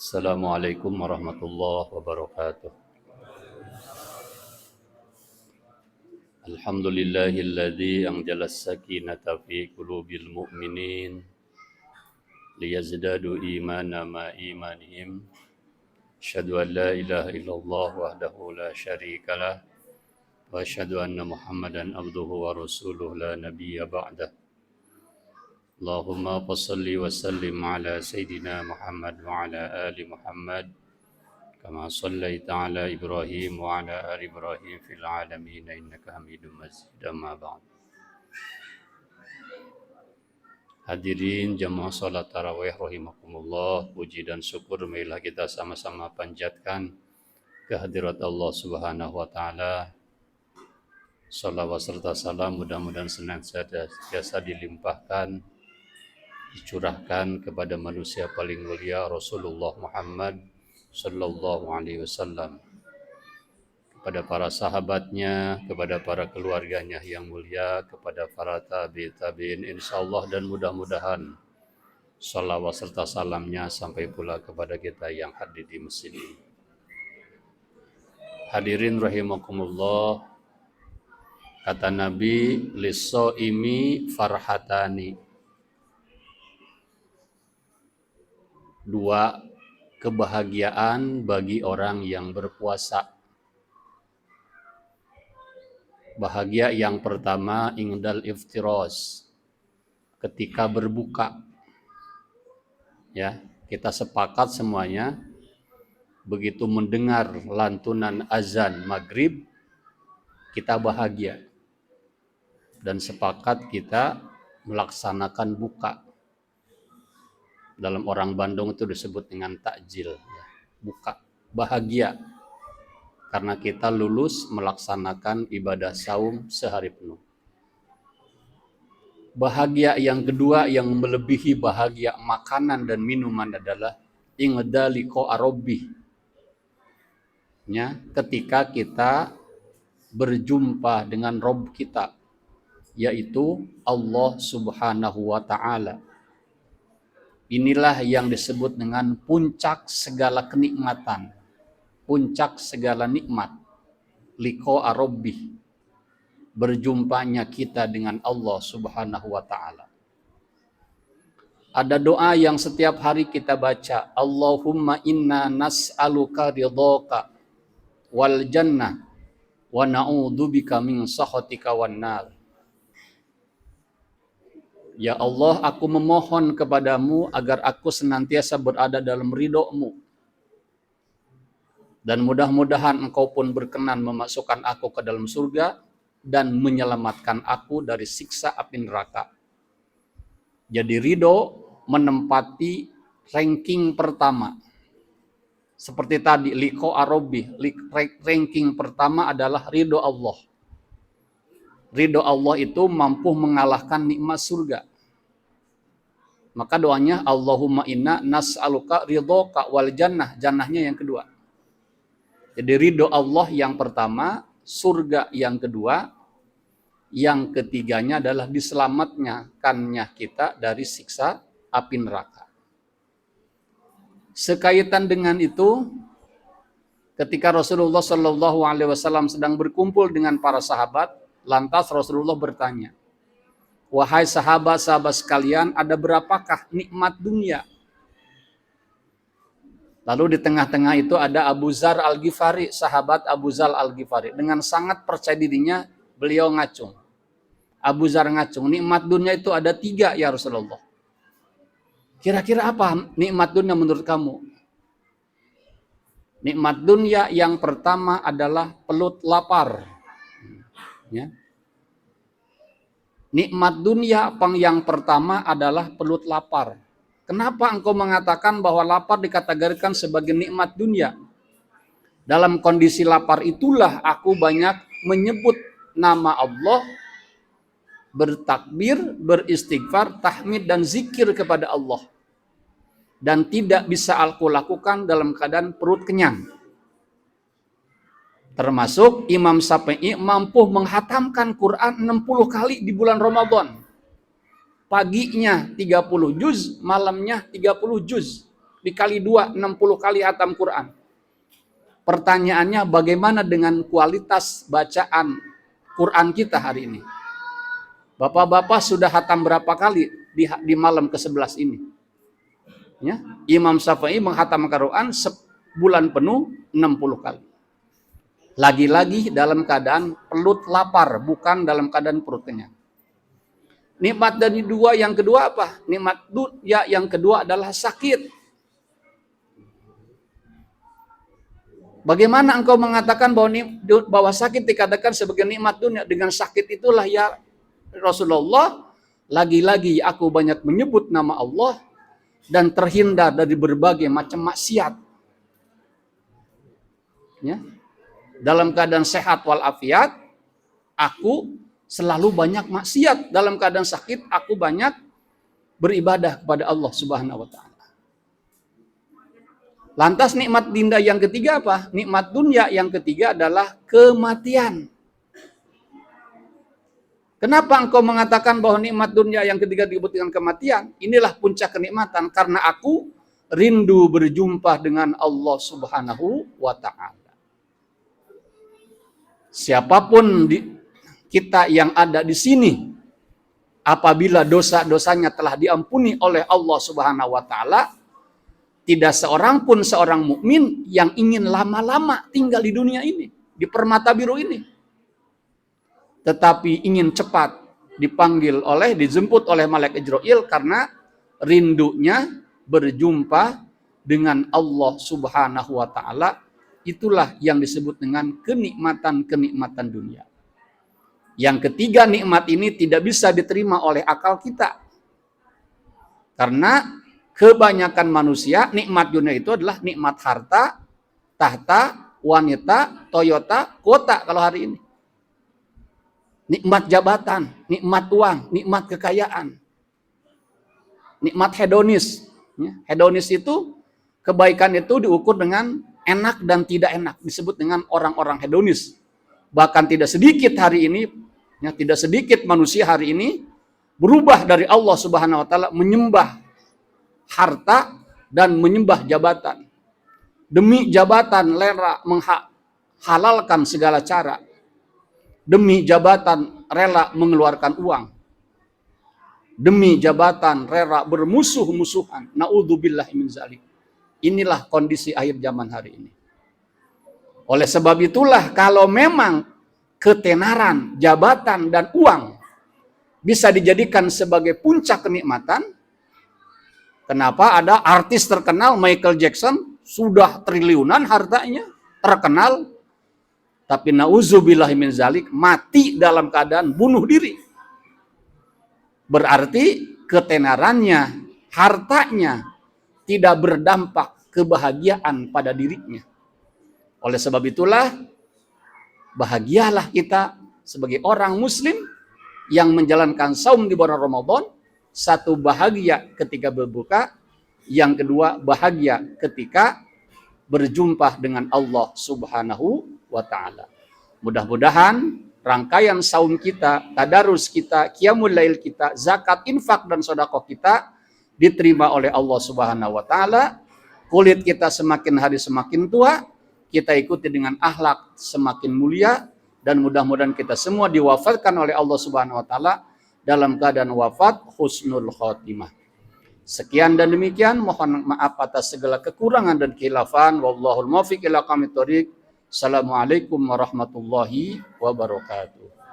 Assalamualaikum warahmatullahi wabarakatuh. Alhamdulillahilladzi anzala as-sakinata fi qulubil mu'minin liyazdadu imana ma imanihim. Asyhadu an la ilaha illallah wahdahu la syarikalah wa asyhadu anna Muhammadan abduhu wa rasuluh la nabiyya ba'dah. Allahumma fassalli wa sallim ala sayyidina Muhammad wa ala ali Muhammad kama sallaita ala Ibrahim wa ala ali Ibrahim fil alamin innaka Hamidum Majid. Amma ba'd. Hadirin jamaah salat tarawih rahimakumullah, puji dan syukur marilah kita sama-sama panjatkan kehadirat Allah Subhanahu wa taala. Salawat serta salam mudah-mudahan senantiasa dilimpahkan, dicurahkan kepada manusia paling mulia Rasulullah Muhammad sallallahu alaihi wasallam, kepada para sahabatnya, kepada para keluarganya yang mulia, kepada para tabi'in insyaallah, dan mudah-mudahan salawat serta salamnya sampai pula kepada kita yang hadir di masjid ini. Hadirin rahimakumullah, kata Nabi, lis-shaimi farhatani. Dua kebahagiaan bagi orang yang berpuasa. Bahagia yang pertama indal iftiros, ketika berbuka. Ya, kita sepakat semuanya begitu mendengar lantunan azan maghrib kita bahagia, dan sepakat kita melaksanakan buka. Dalam orang Bandung itu disebut dengan takjil, ya, buka, bahagia karena kita lulus melaksanakan ibadah saum sehari penuh. Bahagia yang kedua yang melebihi bahagia makanan dan minuman adalah ingdaliko arobi, ya, ketika kita berjumpa dengan Rabb kita, yaitu Allah Subhanahu wa ta'ala. Inilah yang disebut dengan puncak segala kenikmatan, puncak segala nikmat. Liqa Rabbi, berjumpanya kita dengan Allah Subhanahu wa ta'ala. Ada doa yang setiap hari kita baca, Allahumma inna nas'aluka ridhaka wal jannah wa na'udzubika min sakhatika wan nar. Ya Allah, aku memohon kepadamu agar aku senantiasa berada dalam ridho-Mu. Dan mudah-mudahan Engkau pun berkenan memasukkan aku ke dalam surga dan menyelamatkan aku dari siksa api neraka. Jadi ridho menempati ranking pertama. Seperti tadi, liqa arabi, ranking pertama adalah ridho Allah. Ridho Allah itu mampu mengalahkan nikmat surga. Maka doanya Allahumma inna nas'aluka ridhoka wal jannah. Jannahnya yang kedua. Jadi ridho Allah yang pertama, surga yang kedua, yang ketiganya adalah diselamatkannya kita dari siksa api neraka. Sekaitan dengan itu, ketika Rasulullah Shallallahu Alaihi Wasallam sedang berkumpul dengan para sahabat, lantas Rasulullah bertanya, wahai sahabat-sahabat sekalian, ada berapakah nikmat dunia? Lalu di tengah-tengah itu ada Abu Dzar Al-Ghifari, sahabat Abu Dzar Al-Ghifari. Dengan sangat percaya dirinya, beliau ngacung. Abu Dzar ngacung, nikmat dunia itu ada 3 ya Rasulullah. Kira-kira apa nikmat dunia menurut kamu? Nikmat dunia yang pertama adalah pelut lapar. Ya. Nikmat dunia yang pertama adalah pelut lapar. Kenapa engkau mengatakan bahwa lapar dikategorikan sebagai nikmat dunia? Dalam kondisi lapar itulah aku banyak menyebut nama Allah, bertakbir, beristighfar, tahmid dan zikir kepada Allah. Dan tidak bisa aku lakukan dalam keadaan perut kenyang. Termasuk Imam Syafi'i mampu menghatamkan Quran 60 kali di bulan Ramadan. Paginya 30 juz, malamnya 30 juz. dikali 2, 60 kali hatam Quran. Pertanyaannya, bagaimana dengan kualitas bacaan Quran kita hari ini? Bapak-bapak sudah hatam berapa kali di malam ke-11 ini? Ya, Imam Syafi'i menghatam Quran sebulan penuh 60 kali. Lagi-lagi dalam keadaan perut lapar, bukan dalam keadaan perut kenyang. Nikmat dari dua yang kedua apa? Nikmat dunia yang kedua adalah sakit. Bagaimana engkau mengatakan bahwa sakit dikatakan sebagai nikmat dunia? Dengan sakit itulah ya Rasulullah, lagi-lagi aku banyak menyebut nama Allah dan terhindar dari berbagai macam maksiat. Ya. Dalam keadaan sehat walafiat, aku selalu banyak maksiat. Dalam keadaan sakit, aku banyak beribadah kepada Allah Subhanahu wa Ta'ala. Lantas nikmat dinda yang ketiga apa? Nikmat dunia yang ketiga adalah kematian. Kenapa engkau mengatakan bahwa nikmat dunia yang ketiga disebut dengan kematian? Inilah puncak kenikmatan, karena aku rindu berjumpa dengan Allah Subhanahu wa Ta'ala. Siapapun kita yang ada di sini, apabila dosa-dosanya telah diampuni oleh Allah Subhanahu wa Ta'ala, tidak seorang pun seorang mukmin yang ingin lama-lama tinggal di dunia ini, di permata biru ini. Tetapi ingin cepat dijemput oleh malaikat Jibril karena rindunya berjumpa dengan Allah Subhanahu wa Ta'ala. Itulah yang disebut dengan kenikmatan-kenikmatan dunia. Yang ketiga, nikmat ini tidak bisa diterima oleh akal kita. Karena kebanyakan manusia, nikmat dunia itu adalah nikmat harta, tahta, wanita, Toyota, kota kalau hari ini. Nikmat jabatan, nikmat uang, nikmat kekayaan. Nikmat hedonis. Hedonis itu, kebaikan itu diukur dengan enak dan tidak enak. Disebut dengan orang-orang hedonis. Bahkan tidak sedikit hari ini, tidak sedikit manusia hari ini berubah dari Allah Subhanahu wa Ta'ala menyembah harta dan menyembah jabatan. Demi jabatan rela menghalalkan segala cara. Demi jabatan rela mengeluarkan uang. Demi jabatan rela bermusuh-musuhan. Na'udzubillahi min dzalik. Inilah kondisi akhir zaman hari ini. Oleh sebab itulah, kalau memang ketenaran, jabatan, dan uang bisa dijadikan sebagai puncak kenikmatan, kenapa ada artis terkenal Michael Jackson sudah triliunan hartanya, terkenal, tapi na'udzubillahi min dzalik mati dalam keadaan bunuh diri. Berarti ketenarannya, hartanya tidak berdampak kebahagiaan pada dirinya. Oleh sebab itulah, bahagialah kita sebagai orang muslim yang menjalankan saum di bulan Ramadan. Satu, bahagia ketika berbuka. Yang kedua, bahagia ketika berjumpa dengan Allah Subhanahu wa Ta'ala. Mudah-mudahan rangkaian saum kita, tadarus kita, qiyamul lail kita, zakat, infak, dan sedekah kita diterima oleh Allah Subhanahu wa Ta'ala. Kulit kita semakin hari semakin tua, kita ikuti dengan akhlak semakin mulia, dan mudah-mudahan kita semua diwafatkan oleh Allah Subhanahu wa Ta'ala dalam keadaan wafat husnul khotimah. Sekian dan demikian, mohon maaf atas segala kekurangan dan khilafan. Wallahul muwaffiq ila aqwamit thoriq. Assalamualaikum warahmatullahi wabarakatuh.